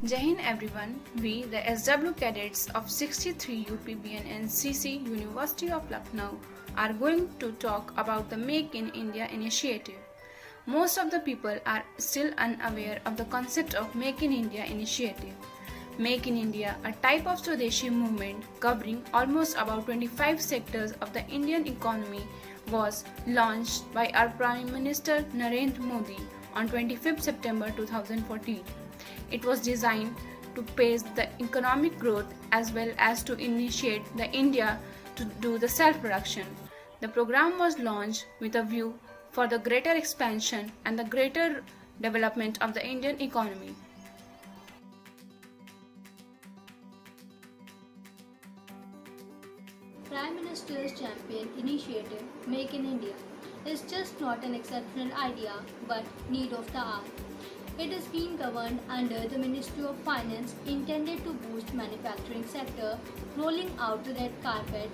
Jai Hind everyone, we the SW cadets of 63 UPBN and CC University of Lucknow are going to talk about the Make in India initiative. Most of the people are still unaware of the concept of Make in India initiative. Make in India, a type of Swadeshi movement covering almost about 25 sectors of the Indian economy, was launched by our Prime Minister Narendra Modi on 25 September 2014. It was designed to pace the economic growth as well as to initiate the India to do the self-production. The program was launched with a view for the greater expansion and the greater development of the Indian economy. Prime Minister's champion initiative, Make in India, is just not an exceptional idea but need of the hour. It is being governed under the Ministry of Finance, intended to boost manufacturing sector, rolling out the red carpet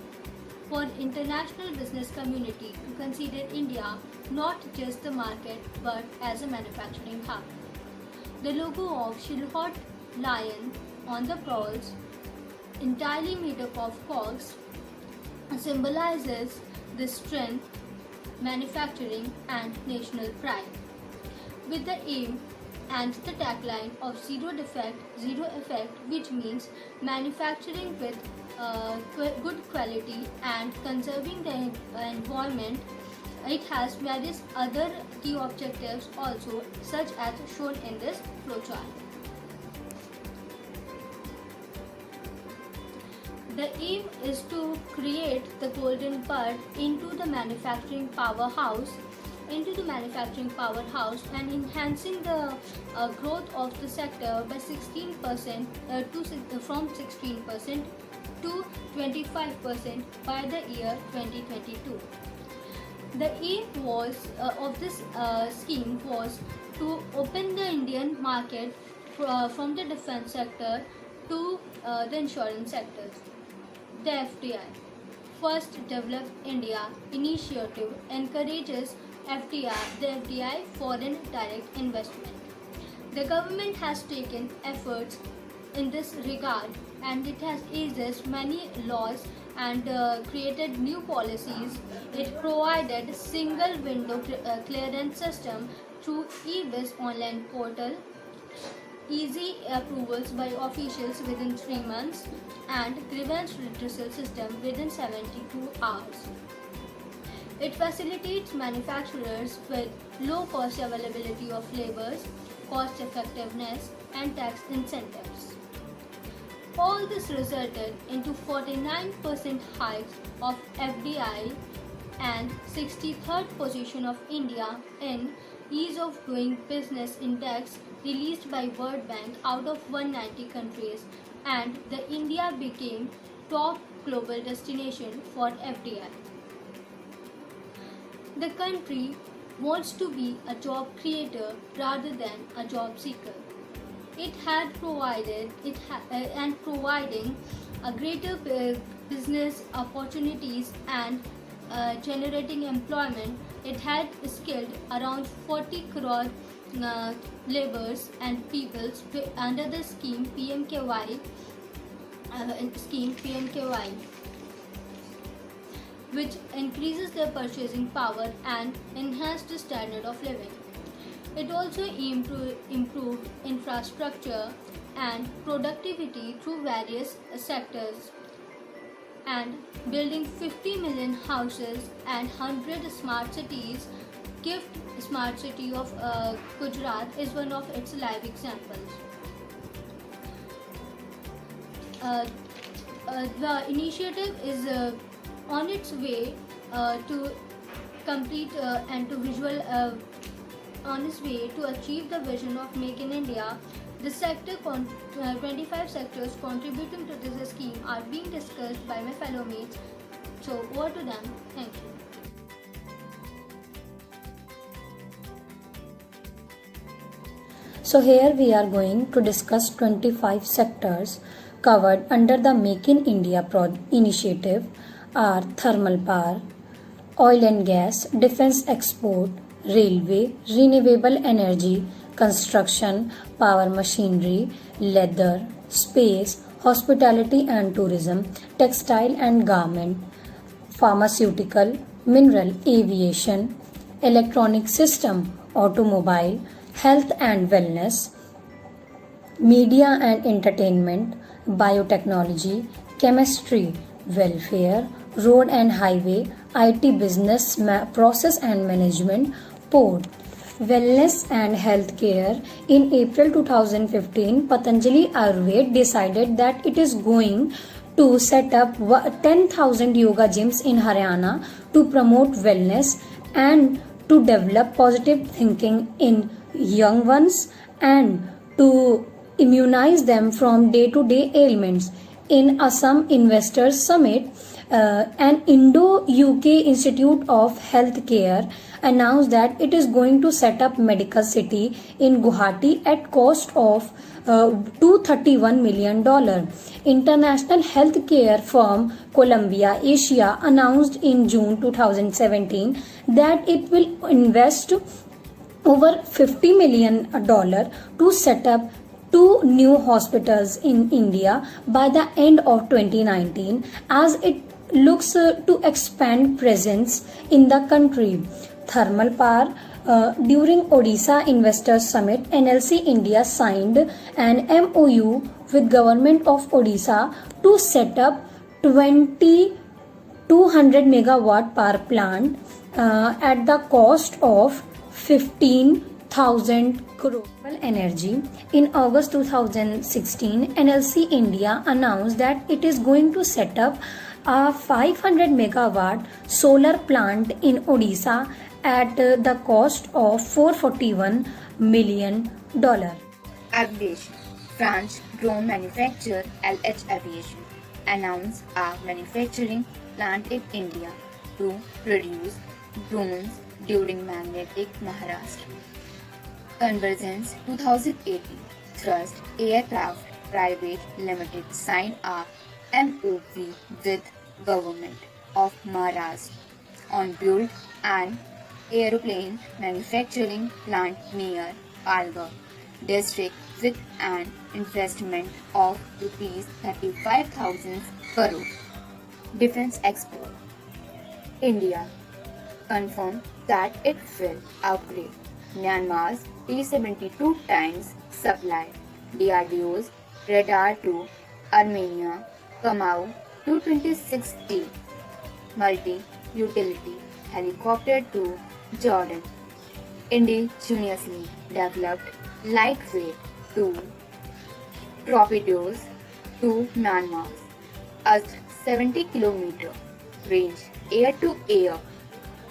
for international business community to consider India not just the market but as a manufacturing hub. The logo of Shilhot lion on the poles, entirely made up of cogs, symbolizes the strength, manufacturing and national pride. With the aim and the tagline of Zero Defect, Zero Effect, which means manufacturing with good quality and conserving the environment, it has various other key objectives also, such as shown in this flowchart. The aim is to create the golden bird into the manufacturing powerhouse and enhancing the growth of the sector by 16% from 16% to 25% by the year 2022. The aim of this scheme was to open the Indian market from the defense sector to the insurance sectors. The FDI, First Develop India initiative, encourages the FDI, foreign direct investment. The government has taken efforts in this regard and it has eased many laws and created new policies. It provided single window clearance system through e-Biz online portal, easy approvals by officials within 3 months, and grievance redressal system within 72 hours. It facilitates manufacturers with low cost availability of labours, cost effectiveness and tax incentives. All this resulted into 49% hikes of FDI and 63rd position of India in Ease of Doing Business Index released by World Bank out of 190 countries, and the India became top global destination for FDI. The country wants to be a job creator rather than a job seeker. It had providing a greater business opportunities and generating employment. It had skilled around 40 crore laborers and peoples under the scheme PMKY, which increases their purchasing power and enhanced the standard of living. It also aimed to improve infrastructure and productivity through various sectors, and building 50 million houses and 100 smart cities. GIFT Smart City of Gujarat is one of its live examples. The initiative is on its way to complete and to visual on its way to achieve the vision of Make in India. The 25 sectors contributing to this scheme are being discussed by my fellow mates. So over to them. Thank you. So here we are going to discuss 25 sectors covered under the Make in India initiative are thermal power, oil and gas, defense export, railway, renewable energy, construction, power machinery, leather, space, hospitality and tourism, textile and garment, pharmaceutical, mineral, aviation, electronic system, automobile, health and wellness, media and entertainment, biotechnology, chemistry, welfare, road and highway, IT business, process and management, port, wellness and healthcare. In April 2015, Patanjali Ayurved decided that it is going to set up 10,000 yoga gyms in Haryana to promote wellness and to develop positive thinking in young ones and to immunize them from day-to-day ailments. In Assam Investors Summit, an Indo-UK Institute of Healthcare announced that it is going to set up medical city in Guwahati at cost of $231 million. International healthcare firm Columbia Asia announced in June 2017 that it will invest over $50 million to set up two new hospitals in India by the end of 2019 as it looks to expand presence in the country. Thermal power. During Odisha Investors Summit, NLC India signed an MOU with Government of Odisha to set up 200 megawatt power plant at the cost of 15,000 crore. Energy. In August 2016, NLC India announced that it is going to set up a 500 megawatt solar plant in Odisha at the cost of $441 million. Aviation. French drone manufacturer LH Aviation announced a manufacturing plant in India to produce drones during Magnetic Maharashtra. Convergence 2018. Thrust Aircraft Private Limited signed a MOU with Government of Maharashtra on build an aeroplane manufacturing plant near Palghar district with an investment of rupees 35,000 crore. Defense Expo. India confirmed that it will upgrade Myanmar's T-72 tanks supply, DRDO's radar to Armenia, Kamau 226T, multi-utility helicopter to Jordan, indigenously developed lightweight to torpedoes to Myanmar, a 70-kilometer range air-to-air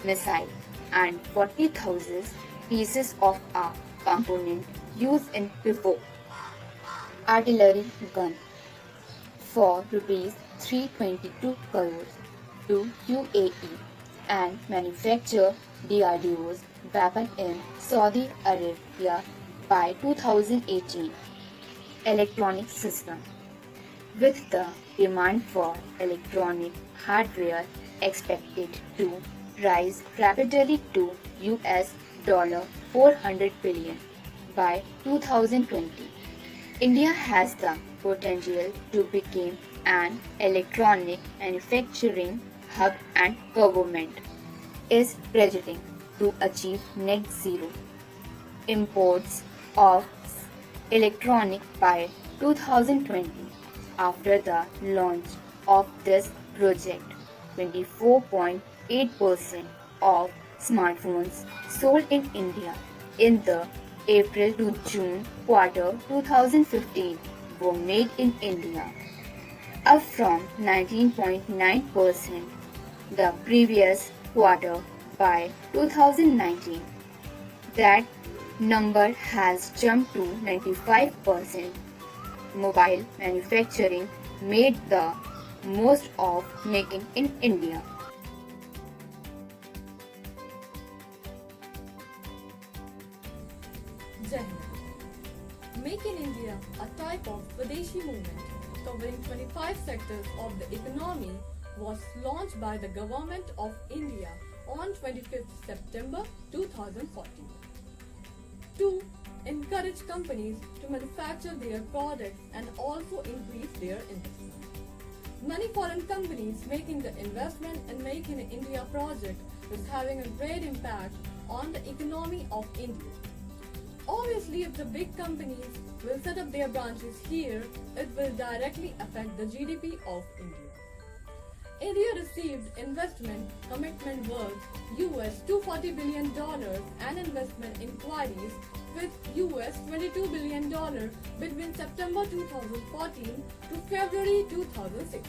missile and 40,000 pieces of a component used in before artillery gun for rupees 322 crores to UAE and manufacture DRDO's weapon in Saudi Arabia by 2018. Electronic system. With the demand for electronic hardware expected to rise rapidly to US $400 billion by 2020, India has the potential to become an electronic manufacturing hub and government is budgeting to achieve net zero imports of electronic by 2020. After the launch of this project, 24.8% of smartphones sold in India in the April to June quarter 2015 were made in India, up from 19.9% the previous quarter by 2019. That number has jumped to 95%. Mobile manufacturing made the most of making in India. Jai Hind. Make in India, a type of Swadeshi movement covering 25 sectors of the economy, was launched by the Government of India on 25th September 2014 to encourage companies to manufacture their products and also increase their investment. Many foreign companies making the investment in Make in India project is having a great impact on the economy of India. Obviously, if the big companies will set up their branches here, it will directly affect the GDP of India. India received investment commitment worth $240 billion and investment inquiries with $22 billion between September 2014 to February 2016.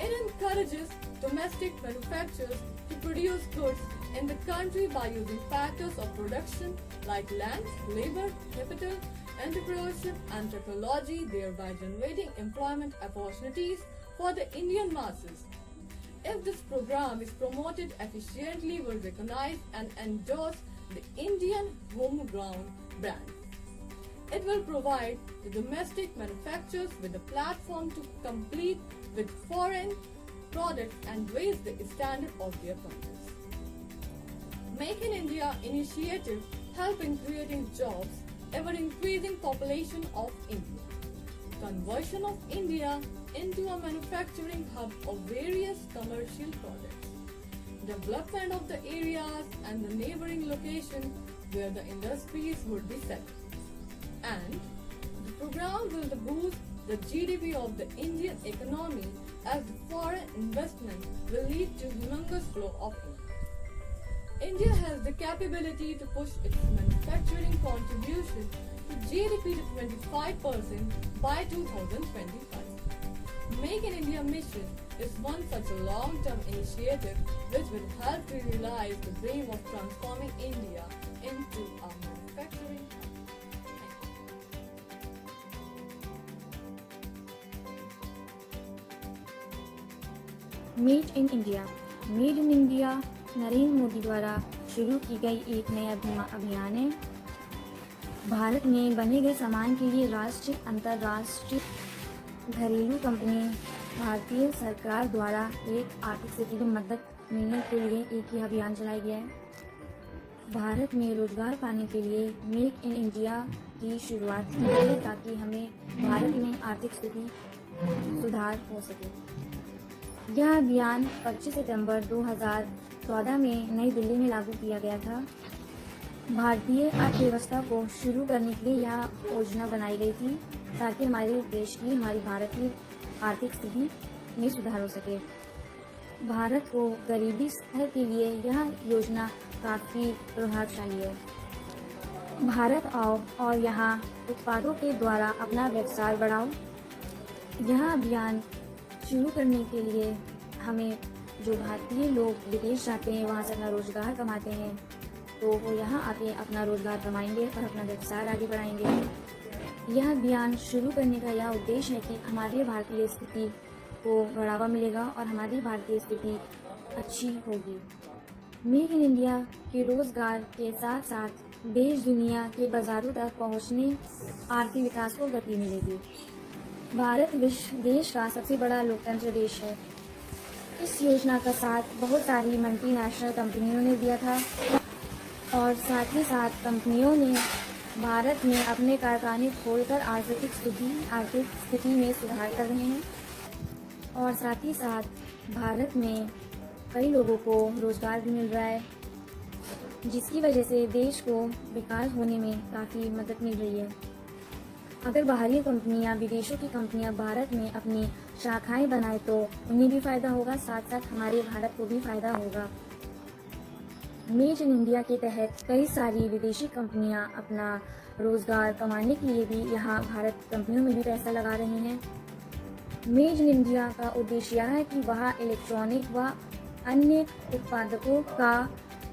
It encourages domestic manufacturers to produce goods in the country by using factors of production like land, labor, capital, entrepreneurship and technology, thereby generating employment opportunities for the Indian masses. If this program is promoted efficiently, will recognize and endorse the Indian homegrown brand. It will provide the domestic manufacturers with a platform to compete with foreign products and raise the standard of their countries. Make in India initiative help in creating jobs, ever increasing population of India. Conversion of India into a manufacturing hub of various commercial products. Development of the areas and the neighboring locations where the industries would be set. And the program will boost the GDP of the Indian economy as the foreign investment will lead to humongous flow of income. India has the capability to push its manufacturing contribution to GDP to 25% by 2025. Make in India mission is one such a long-term initiative which will help to realize the dream of transforming India into a manufacturing hub. Made in India. Made in India Narendra Modi द्वारा शुरू की गई एक नया अभियान है। भारत में बने गए सामान के लिए राष्ट्रीय अंतर्राष्ट्रीय घरेलू कंपनी भारतीय सरकार द्वारा एक आर्थिक स्थिति में मदद मिलने के लिए एक ही अभियान चलाया गया है। भारत में रोजगार पाने के लिए मेक इन इंडिया की शुरुआत की गई है ताकि हमें भारत में आर्थिक स्थिति सुधार हो सके। यह अभियान 25 सितंबर 2014 में नई दिल्ली में लागू किया गया था। भारतीय अर्थव्यवस्था को शुरू करने के लिए यह योजना बनाई गई थी ताकि हमारे देश की हमारी भारत की आर्थिक स्थिति में सुधार हो सके। भारत को गरीबी स्तर के लिए यह योजना काफ़ी प्रभावशाली है। भारत आओ और यहाँ उत्पादों के द्वारा अपना व्यवसाय बढ़ाओ। यह अभियान शुरू करने के लिए हमें जो भारतीय लोग विदेश जाते हैं वहाँ से अपना रोजगार कमाते हैं तो वो यहाँ आके अपना रोजगार कमाएंगे और अपना व्यवसाय आगे बढ़ाएंगे। यह अभियान शुरू करने का यह उद्देश्य है कि हमारी भारतीय स्थिति को बढ़ावा मिलेगा और हमारी भारतीय स्थिति अच्छी होगी। मेक इन इंडिया के रोजगार के साथ साथ देश दुनिया के बाजारों तक पहुँचने आर्थिक विकास को गति मिलेगी। भारत विश्व देश का सबसे बड़ा लोकतंत्र देश है। इस योजना का साथ बहुत सारी मल्टीनेशनल कंपनियों ने दिया था और साथ ही साथ कंपनियों ने भारत में अपने कारखाने खोलकर आर्थिक स्थिति में सुधार कर रहे हैं और साथ ही साथ भारत में कई लोगों को रोजगार भी मिल रहा है जिसकी वजह से देश को विकास होने में काफ़ी मदद मिल रही है। अगर बाहरी कंपनियां विदेशों की कंपनियां भारत में अपनी शाखाएं बनाए तो उन्हें भी फ़ायदा होगा, साथ साथ हमारे भारत को भी फ़ायदा होगा। मेड इन इंडिया के तहत कई सारी विदेशी कंपनियां अपना रोज़गार कमाने के लिए भी यहाँ भारत कंपनियों में भी पैसा लगा रही हैं। मेड इन इंडिया का उद्देश्य यह है कि वह इलेक्ट्रॉनिक व अन्य उत्पादकों का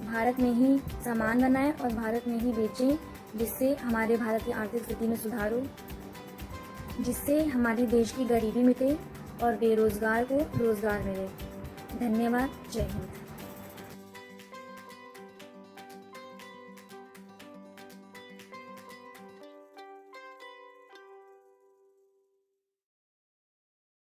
भारत में ही सामान बनाएं और भारत में ही बेचें, जिससे हमारे भारत की आर्थिक स्थिति में सुधार हो, जिससे हमारे देश की गरीबी मिटे और बेरोजगार को रोजगार मिले। धन्यवाद। जय हिंद।